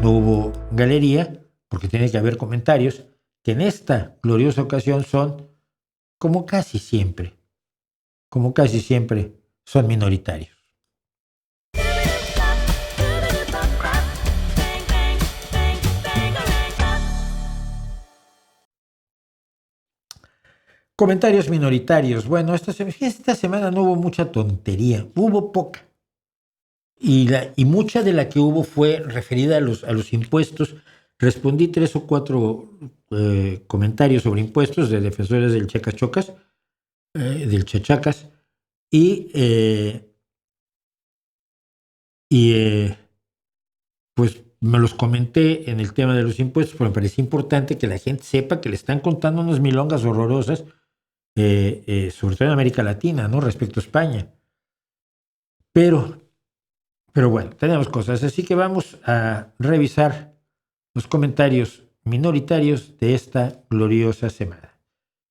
no hubo galería, porque tiene que haber comentarios, que en esta gloriosa ocasión son, como casi siempre, son minoritarios. Comentarios minoritarios. Bueno, esta semana no hubo mucha tontería, hubo poca. Y mucha de la que hubo fue referida a los impuestos. Respondí 3 o 4 comentarios sobre impuestos de defensores del Chacachocas, del Chachacas, y pues me los comenté en el tema de los impuestos, porque me parece importante que la gente sepa que le están contando unas milongas horrorosas, sobre todo en América Latina, ¿no? Respecto a España. Pero bueno, tenemos cosas, así que vamos a revisar los comentarios minoritarios de esta gloriosa semana.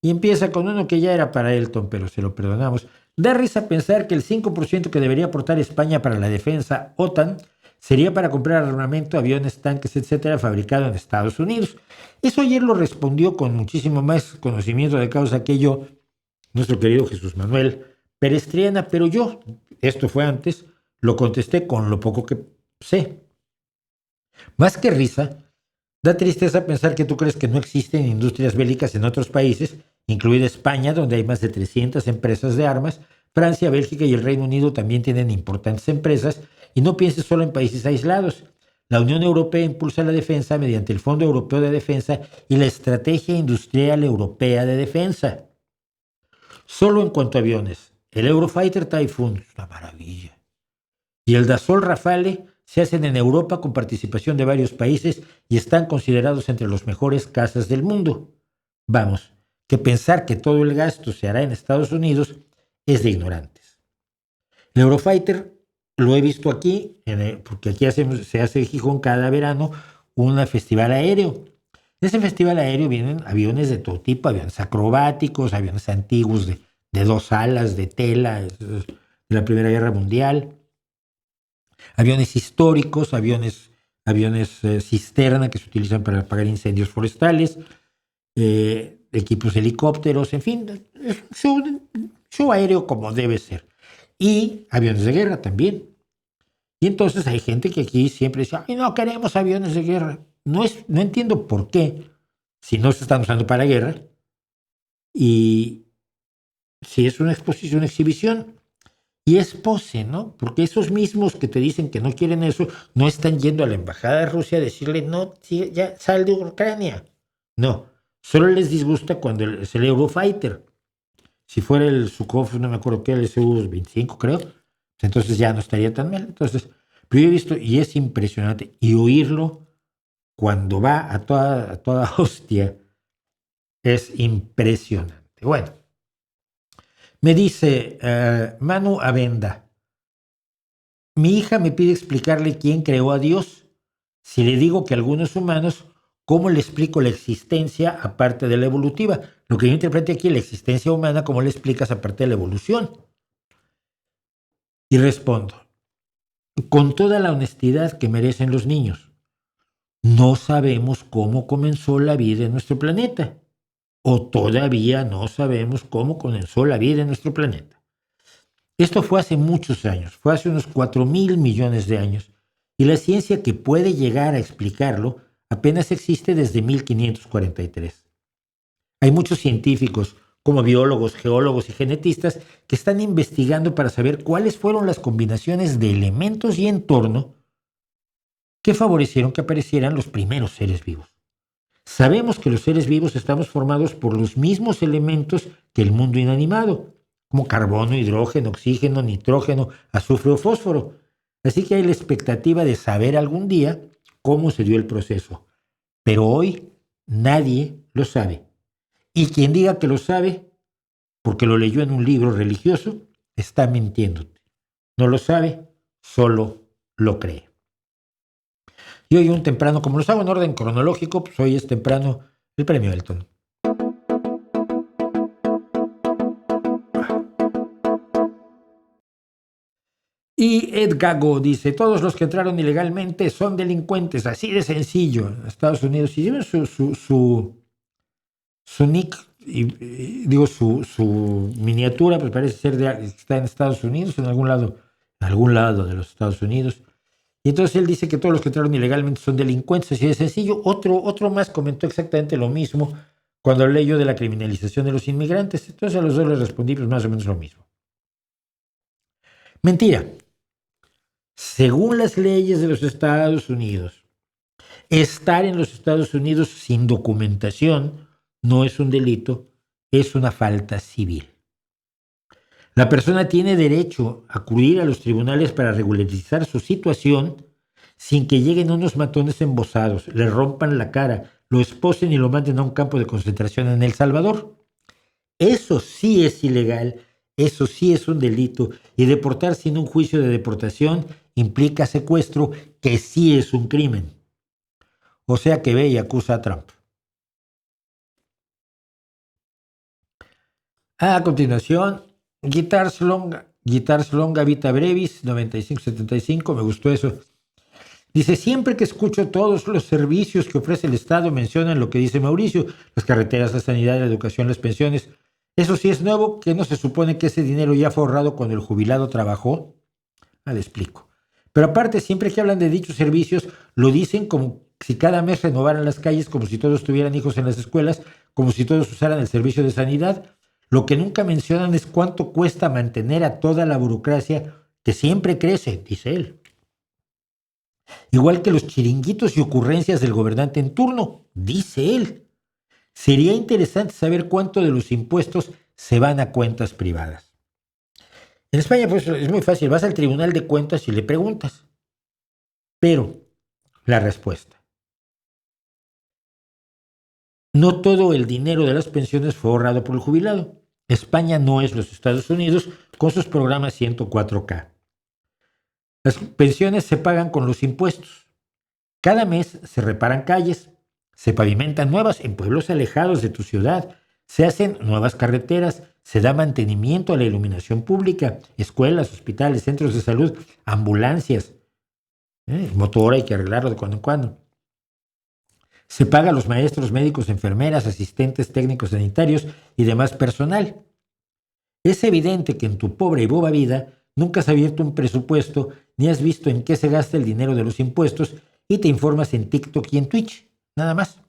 Y empieza con uno que ya era para Elton, pero se lo perdonamos. Da risa pensar que el 5% que debería aportar España para la defensa OTAN sería para comprar armamento, aviones, tanques, etcétera, fabricado en Estados Unidos. Eso ayer lo respondió con muchísimo más conocimiento de causa que yo, nuestro querido Jesús Manuel Pérez Triana, pero yo, esto fue antes, lo contesté con lo poco que sé. Más que risa, da tristeza pensar que tú crees que no existen industrias bélicas en otros países, incluida España, donde hay más de 300 empresas de armas. Francia, Bélgica y el Reino Unido también tienen importantes empresas, y no pienses solo en países aislados. La Unión Europea impulsa la defensa mediante el Fondo Europeo de Defensa y la Estrategia Industrial Europea de Defensa. Solo en cuanto a aviones, el Eurofighter Typhoon es una maravilla, y el Dassault Rafale se hacen en Europa con participación de varios países y están considerados entre los mejores cazas del mundo. Vamos, que pensar que todo el gasto se hará en Estados Unidos es de ignorantes. El Eurofighter lo he visto aquí, porque aquí se hace en Gijón cada verano un festival aéreo. En ese festival aéreo vienen aviones de todo tipo, aviones acrobáticos, aviones antiguos de 2 alas, de tela, de la Primera Guerra Mundial, aviones históricos, aviones cisterna que se utilizan para apagar incendios forestales, equipos helicópteros, en fin, es un show aéreo como debe ser. Y aviones de guerra también. Y entonces hay gente que aquí siempre dice, ay, no queremos aviones de guerra. No entiendo por qué, si no se están usando para guerra, y si es una exposición, una exhibición, y es pose, ¿no? Porque esos mismos que te dicen que no quieren eso, no están yendo a la embajada de Rusia a decirle, no, ya sal de Ucrania. No, solo les disgusta cuando es el Eurofighter. Si fuera el Sukhov, no me acuerdo qué, el Su-25 creo, entonces ya no estaría tan mal. Entonces, pero yo he visto, y es impresionante, y oírlo cuando va a toda hostia, es impresionante. Bueno, me dice Manu Avenda, mi hija me pide explicarle quién creó a Dios. Si le digo que algunos humanos, ¿cómo le explico la existencia aparte de la evolutiva? Lo que yo interpreto aquí, la existencia humana, ¿cómo le explicas aparte de la evolución? Y respondo, con toda la honestidad que merecen los niños, no sabemos cómo comenzó la vida en nuestro planeta. O todavía no sabemos cómo comenzó la vida en nuestro planeta. Esto fue hace muchos años, fue hace unos 4.000 millones de años, y la ciencia que puede llegar a explicarlo apenas existe desde 1543. Hay muchos científicos, como biólogos, geólogos y genetistas, que están investigando para saber cuáles fueron las combinaciones de elementos y entorno que favorecieron que aparecieran los primeros seres vivos. Sabemos que los seres vivos estamos formados por los mismos elementos que el mundo inanimado, como carbono, hidrógeno, oxígeno, nitrógeno, azufre o fósforo. Así que hay la expectativa de saber algún día cómo se dio el proceso. Pero hoy nadie lo sabe. Y quien diga que lo sabe, porque lo leyó en un libro religioso, está mintiéndote. No lo sabe, solo lo cree. Y hoy un temprano, como los hago en orden cronológico, pues hoy es temprano el premio Elton. Y Ed Gago dice, todos los que entraron ilegalmente son delincuentes, así de sencillo. En Estados Unidos, si llevan su nick, digo, su miniatura, pues parece ser que está en Estados Unidos, en algún lado de los Estados Unidos. Y entonces él dice que todos los que entraron ilegalmente son delincuentes, así de sencillo. Otro más comentó exactamente lo mismo cuando hablé yo de la criminalización de los inmigrantes. Entonces a los dos les respondí pues más o menos lo mismo. Mentira. Según las leyes de los Estados Unidos, estar en los Estados Unidos sin documentación no es un delito, es una falta civil. La persona tiene derecho a acudir a los tribunales para regularizar su situación sin que lleguen unos matones embosados, le rompan la cara, lo esposen y lo manden a un campo de concentración en El Salvador. Eso sí es ilegal, eso sí es un delito, y deportar sin un juicio de deportación implica secuestro, que sí es un crimen. O sea que ve y acusa a Trump. A continuación, Guitars Longa Vita Brevis, 9575, me gustó eso. Dice, siempre que escucho todos los servicios que ofrece el Estado mencionan lo que dice Mauricio, las carreteras, la sanidad, la educación, las pensiones. Eso sí es nuevo, que no se supone que ese dinero ya fue ahorrado cuando el jubilado trabajó. Le explico. Pero aparte, siempre que hablan de dichos servicios, lo dicen como si cada mes renovaran las calles, como si todos tuvieran hijos en las escuelas, como si todos usaran el servicio de sanidad. Lo que nunca mencionan es cuánto cuesta mantener a toda la burocracia que siempre crece, dice él. Igual que los chiringuitos y ocurrencias del gobernante en turno, dice él. Sería interesante saber cuánto de los impuestos se van a cuentas privadas. En España, pues es muy fácil, vas al Tribunal de Cuentas y le preguntas. Pero la respuesta. No todo el dinero de las pensiones fue ahorrado por el jubilado. España no es los Estados Unidos con sus programas 104K. Las pensiones se pagan con los impuestos. Cada mes se reparan calles, se pavimentan nuevas en pueblos alejados de tu ciudad, se hacen nuevas carreteras, se da mantenimiento a la iluminación pública, escuelas, hospitales, centros de salud, ambulancias. El motor hay que arreglarlo de cuando en cuando. Se paga a los maestros, médicos, enfermeras, asistentes, técnicos sanitarios y demás personal. Es evidente que en tu pobre y boba vida nunca has abierto un presupuesto ni has visto en qué se gasta el dinero de los impuestos y te informas en TikTok y en Twitch, nada más.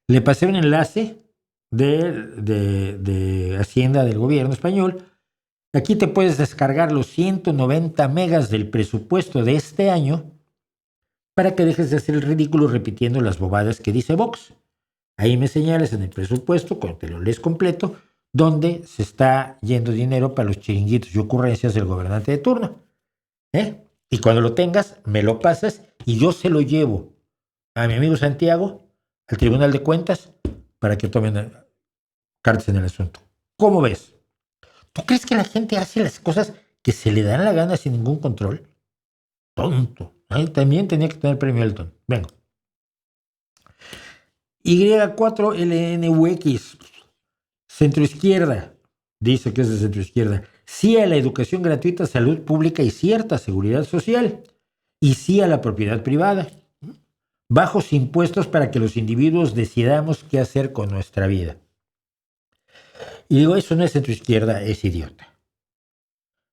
Le pasé un enlace de Hacienda del gobierno español. Aquí te puedes descargar los 190 megas del presupuesto de este año para que dejes de hacer el ridículo repitiendo las bobadas que dice Vox. Ahí me señalas en el presupuesto, cuando te lo lees completo, donde se está yendo dinero para los chiringuitos y ocurrencias del gobernante de turno. Y cuando lo tengas, me lo pasas y yo se lo llevo a mi amigo Santiago, al Tribunal de Cuentas, para que tomen cartas en el asunto. ¿Cómo ves? ¿Tú crees que la gente hace las cosas que se le dan la gana sin ningún control? Tonto. También tenía que tener premio Elton. Venga. Y4LNUX, centroizquierda, dice que es de centroizquierda. Sí a la educación gratuita, salud pública y cierta seguridad social. Y sí a la propiedad privada. Bajos impuestos para que los individuos decidamos qué hacer con nuestra vida. Y digo, eso no es centroizquierda, es idiota.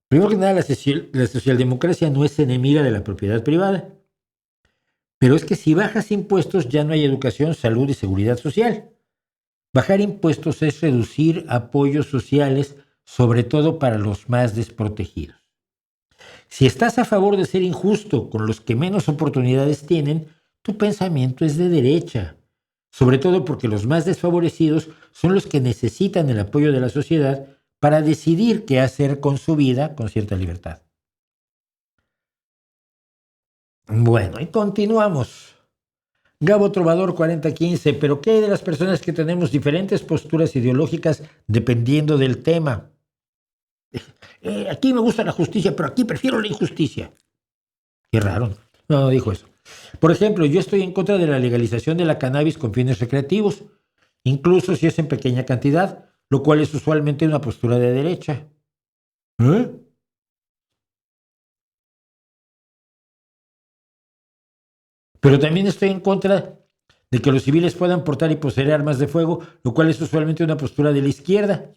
Primero que nada, la socialdemocracia no es enemiga de la propiedad privada. Pero es que si bajas impuestos ya no hay educación, salud y seguridad social. Bajar impuestos es reducir apoyos sociales, sobre todo para los más desprotegidos. Si estás a favor de ser injusto con los que menos oportunidades tienen, tu pensamiento es de derecha, sobre todo porque los más desfavorecidos son los que necesitan el apoyo de la sociedad para decidir qué hacer con su vida con cierta libertad. Bueno, y continuamos. Gabo Trovador 4015, pero ¿qué hay de las personas que tenemos diferentes posturas ideológicas dependiendo del tema? Aquí me gusta la justicia, pero aquí prefiero la injusticia. Qué raro. No dijo eso. Por ejemplo, yo estoy en contra de la legalización de la cannabis con fines recreativos, incluso si es en pequeña cantidad, lo cual es usualmente una postura de derecha. Pero también estoy en contra de que los civiles puedan portar y poseer armas de fuego, lo cual es usualmente una postura de la izquierda.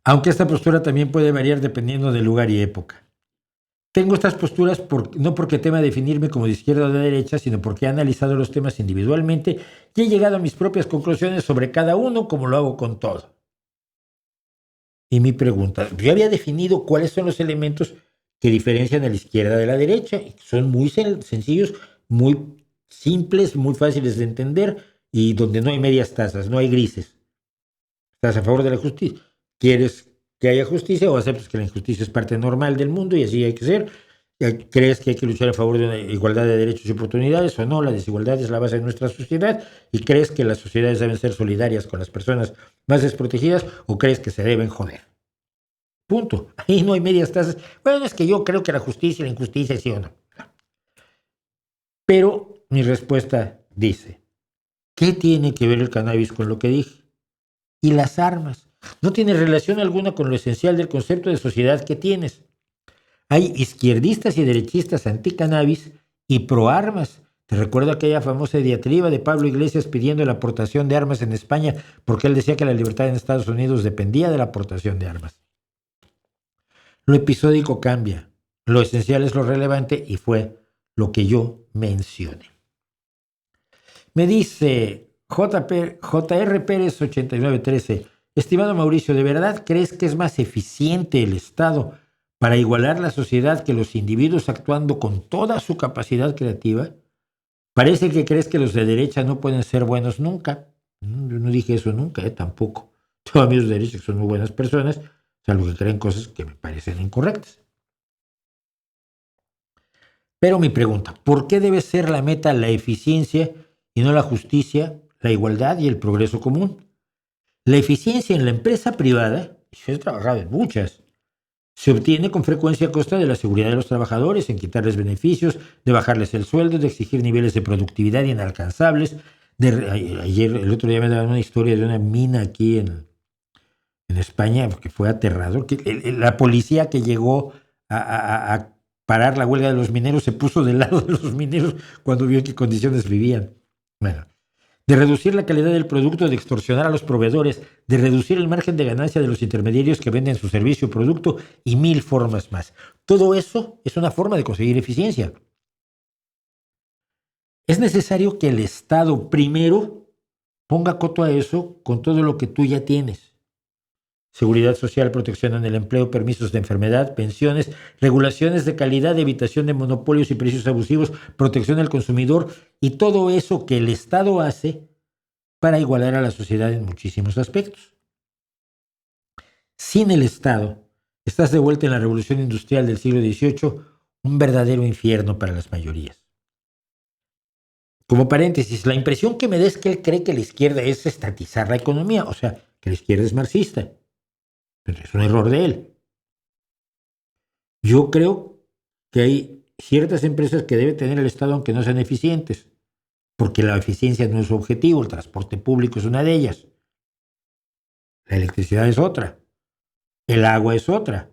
Aunque esta postura también puede variar dependiendo del lugar y época. Tengo estas posturas no porque tema definirme como de izquierda o de derecha, sino porque he analizado los temas individualmente y he llegado a mis propias conclusiones sobre cada uno, como lo hago con todo. Y mi pregunta, yo había definido cuáles son los elementos que diferencian a la izquierda de la derecha, y son muy sencillos, muy simples, muy fáciles de entender y donde no hay medias tazas, no hay grises. ¿Estás a favor de la justicia? ¿Quieres que haya justicia o aceptas que la injusticia es parte normal del mundo y así hay que ser? ¿Crees que hay que luchar a favor de una igualdad de derechos y oportunidades o no? La desigualdad es la base de nuestra sociedad. ¿Y crees que las sociedades deben ser solidarias con las personas más desprotegidas o crees que se deben joder? Punto. Ahí no hay medias tazas. Bueno, es que yo creo que la justicia y la injusticia sí o no. Pero mi respuesta dice, ¿qué tiene que ver el cannabis con lo que dije? Y las armas. No tiene relación alguna con lo esencial del concepto de sociedad que tienes. Hay izquierdistas y derechistas anti-cannabis y pro-armas. Te recuerdo aquella famosa diatriba de Pablo Iglesias pidiendo la aportación de armas en España porque él decía que la libertad en Estados Unidos dependía de la aportación de armas. Lo episódico cambia. Lo esencial es lo relevante y fue lo que yo mencioné. Me dice JR Pérez 8913. Estimado Mauricio, ¿de verdad crees que es más eficiente el Estado para igualar la sociedad que los individuos actuando con toda su capacidad creativa? Parece que crees que los de derecha no pueden ser buenos nunca. Yo no dije eso nunca, tampoco. Tengo amigos de derecha que son muy buenas personas, salvo que creen cosas que me parecen incorrectas. Pero mi pregunta, ¿por qué debe ser la meta la eficiencia y no la justicia, la igualdad y el progreso común? La eficiencia en la empresa privada, yo he trabajado en muchas, se obtiene con frecuencia a costa de la seguridad de los trabajadores, en quitarles beneficios, de bajarles el sueldo, de exigir niveles de productividad inalcanzables. El otro día me daban una historia de una mina aquí en España, que fue aterrador. La policía que llegó a parar la huelga de los mineros se puso del lado de los mineros cuando vio en qué condiciones vivían. Bueno, de reducir la calidad del producto, de extorsionar a los proveedores, de reducir el margen de ganancia de los intermediarios que venden su servicio o producto y mil formas más. Todo eso es una forma de conseguir eficiencia. Es necesario que el Estado primero ponga coto a eso con todo lo que tú ya tienes. Seguridad social, protección en el empleo, permisos de enfermedad, pensiones, regulaciones de calidad, evitación de monopolios y precios abusivos, protección al consumidor y todo eso que el Estado hace para igualar a la sociedad en muchísimos aspectos. Sin el Estado, estás de vuelta en la revolución industrial del siglo XVIII, un verdadero infierno para las mayorías. Como paréntesis, la impresión que me da es que él cree que la izquierda es estatizar la economía, o sea, que la izquierda es marxista. Pero es un error de él. Yo creo que hay ciertas empresas que debe tener el Estado aunque no sean eficientes, porque la eficiencia no es su objetivo, el transporte público es una de ellas, la electricidad es otra, el agua es otra.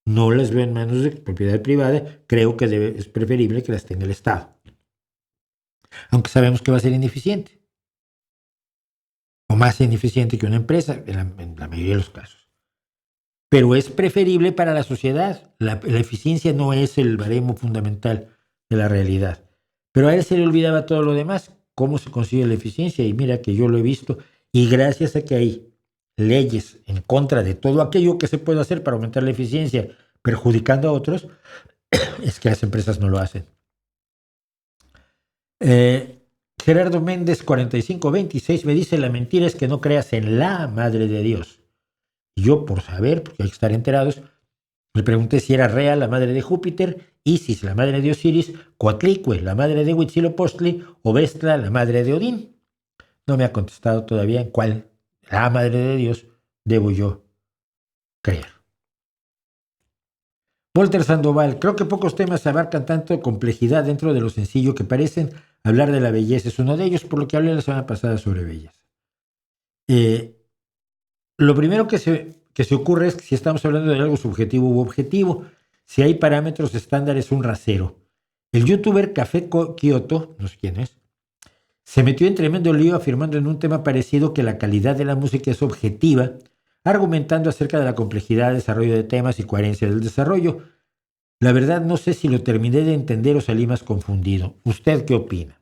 No las veo en manos de propiedad privada, creo que es preferible que las tenga el Estado. Aunque sabemos que va a ser ineficiente, o más ineficiente que una empresa en la mayoría de los casos. Pero es preferible para la sociedad. La eficiencia no es el baremo fundamental de la realidad. Pero a él se le olvidaba todo lo demás. ¿Cómo se consigue la eficiencia? Y mira que yo lo he visto. Y gracias a que hay leyes en contra de todo aquello que se puede hacer para aumentar la eficiencia, perjudicando a otros, es que las empresas no lo hacen. Gerardo Méndez, 4526, me dice, la mentira es que no creas en la Madre de Dios. Y yo, por saber, porque hay que estar enterados, le pregunté si era Rea, la madre de Júpiter, Isis, la madre de Osiris, Coatlicue, la madre de Huitzilopochtli, o Vestla, la madre de Odín. No me ha contestado todavía en cuál, la madre de Dios, debo yo creer. Walter Sandoval, creo que pocos temas abarcan tanto complejidad dentro de lo sencillo que parecen. Hablar de la belleza es uno de ellos, por lo que hablé la semana pasada sobre belleza. Lo primero que se ocurre es que si estamos hablando de algo subjetivo u objetivo, si hay parámetros estándar es un rasero. El youtuber Café Kioto, no sé quién es, se metió en tremendo lío afirmando en un tema parecido que la calidad de la música es objetiva, argumentando acerca de la complejidad, desarrollo de temas y coherencia del desarrollo. La verdad no sé si lo terminé de entender o salí más confundido. ¿Usted qué opina?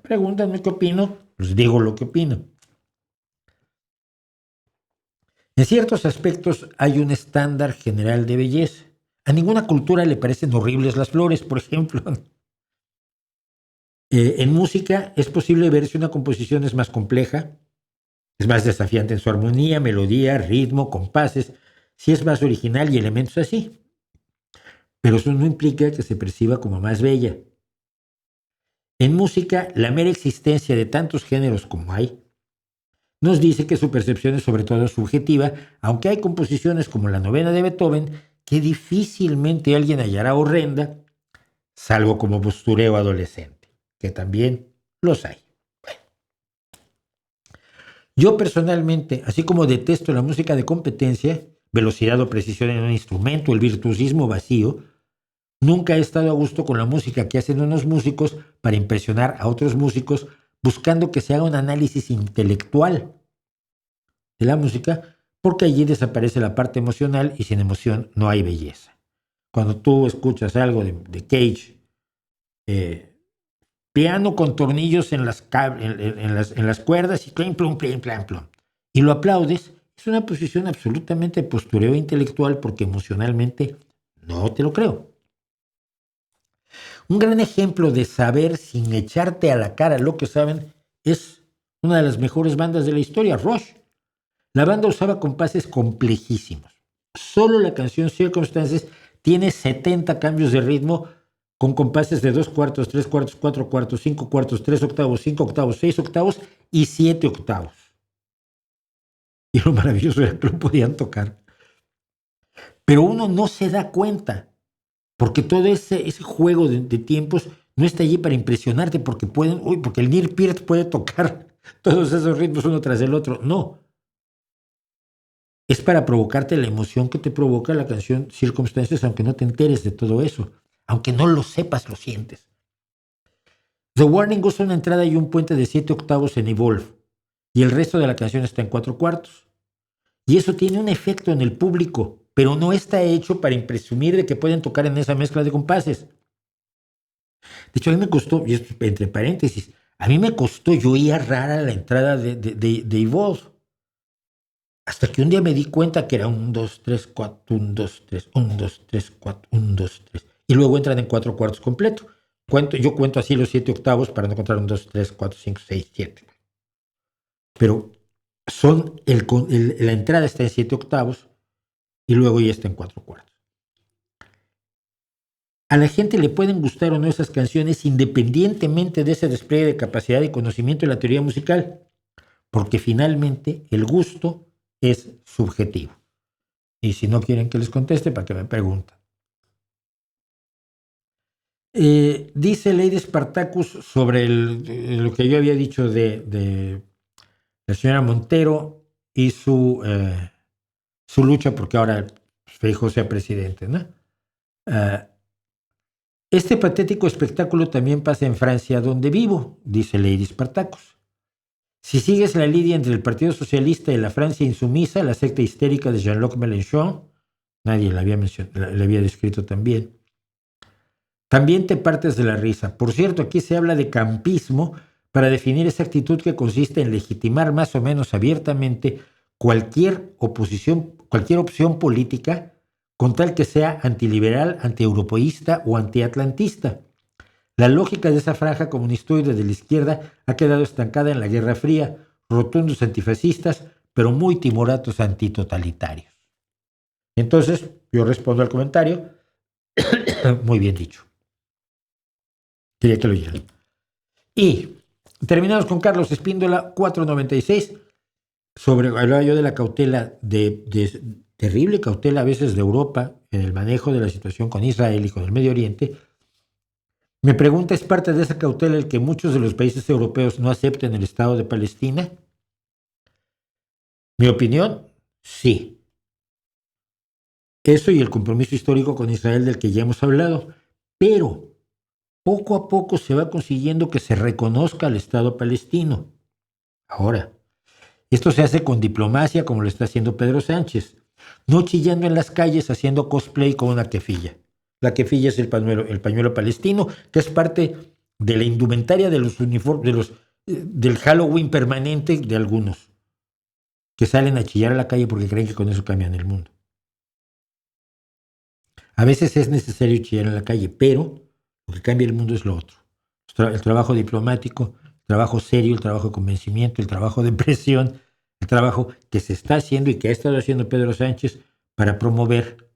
Pregúntame qué opino, pues digo lo que opino. En ciertos aspectos hay un estándar general de belleza. A ninguna cultura le parecen horribles las flores, por ejemplo. En música es posible ver si una composición es más compleja, es más desafiante en su armonía, melodía, ritmo, compases, si es más original y elementos así. Pero eso no implica que se perciba como más bella. En música, la mera existencia de tantos géneros como hay nos dice que su percepción es sobre todo subjetiva, aunque hay composiciones como la novena de Beethoven que difícilmente alguien hallará horrenda, salvo como postureo adolescente, que también los hay. Yo personalmente, así como detesto la música de competencia, velocidad o precisión en un instrumento, el virtuosismo vacío, nunca he estado a gusto con la música que hacen unos músicos para impresionar a otros músicos, buscando que se haga un análisis intelectual de la música, porque allí desaparece la parte emocional y sin emoción no hay belleza. Cuando tú escuchas algo de Cage, piano con tornillos en las cuerdas y plum, plum, plum, plum, plum, y lo aplaudes, es una posición absolutamente postureo intelectual porque emocionalmente no te lo creo. Un gran ejemplo de saber sin echarte a la cara lo que saben es una de las mejores bandas de la historia, Rush. La banda usaba compases complejísimos. Solo la canción Circumstances tiene 70 cambios de ritmo con compases de 2 cuartos, 3 cuartos, 4 cuartos, 5 cuartos, 3 octavos, 5 octavos, 6 octavos y 7 octavos. Y lo maravilloso era que lo podían tocar. Pero uno no se da cuenta, porque todo ese juego de tiempos no está allí para impresionarte, porque porque el Neil Peart puede tocar todos esos ritmos uno tras el otro. No. Es para provocarte la emoción que te provoca la canción Circumstances, aunque no te enteres de todo eso. Aunque no lo sepas, lo sientes. The Warning usa una entrada y un puente de 7 octavos en Evolve, y el resto de la canción está en 4 cuartos. Y eso tiene un efecto en el público, pero no está hecho para presumir de que pueden tocar en esa mezcla de compases. De hecho, a mí me costó, y esto entre paréntesis, a mí me costó, yo oía rara la entrada de Evolve. Hasta que un día me di cuenta que era 1, 2, 3, 4, 1, 2, 3, 1, 2, 3, 4, 1, 2, 3. Y luego entran en 4 cuartos completo. Yo cuento así los 7 octavos para no encontrar 1, 2, 3, 4, 5, 6, 7. Pero la entrada está en 7 octavos y luego ya está en 4 cuartos. A la gente le pueden gustar o no esas canciones independientemente de ese despliegue de capacidad y conocimiento de la teoría musical, porque finalmente el gusto es subjetivo. Y si no quieren que les conteste, para que me pregunten. Dice Lady Spartacus sobre lo que yo había dicho de la señora Montero y su lucha porque ahora Feijóo sea presidente, ¿no? Este patético espectáculo también pasa en Francia, donde vivo, dice Lady Spartacus. Si sigues la lidia entre el Partido Socialista y la Francia insumisa, la secta histérica de Jean-Luc Mélenchon, nadie la había descrito tan bien, también te partes de la risa. Por cierto, aquí se habla de campismo para definir esa actitud que consiste en legitimar más o menos abiertamente cualquier opción política con tal que sea antiliberal, antieuropeísta o antiatlantista. La lógica de esa franja comunistoide de la izquierda ha quedado estancada en la Guerra Fría, rotundos antifascistas, pero muy timoratos antitotalitarios. Entonces, yo respondo al comentario, muy bien dicho. Quería que lo oyeran. Y terminamos con Carlos Espíndola, 496, hablaba yo de la cautela, de terrible cautela a veces de Europa en el manejo de la situación con Israel y con el Medio Oriente. Me pregunta, ¿es parte de esa cautela el que muchos de los países europeos no acepten el Estado de Palestina? Mi opinión, Sí. Eso y el compromiso histórico con Israel del que ya hemos hablado. Pero poco a poco se va consiguiendo que se reconozca al Estado palestino. Ahora, esto se hace con diplomacia, como lo está haciendo Pedro Sánchez, no chillando en las calles haciendo cosplay con una kefilla. La kefilla es el pañuelo palestino, que es parte de la indumentaria de los uniformes, del Halloween permanente de algunos, que salen a chillar a la calle porque creen que con eso cambian el mundo. A veces es necesario chillar en la calle, pero lo que cambia el mundo es lo otro. El trabajo diplomático, el trabajo serio, el trabajo de convencimiento, el trabajo de presión, el trabajo que se está haciendo y que ha estado haciendo Pedro Sánchez para promover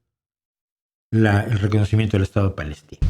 el reconocimiento del Estado palestino.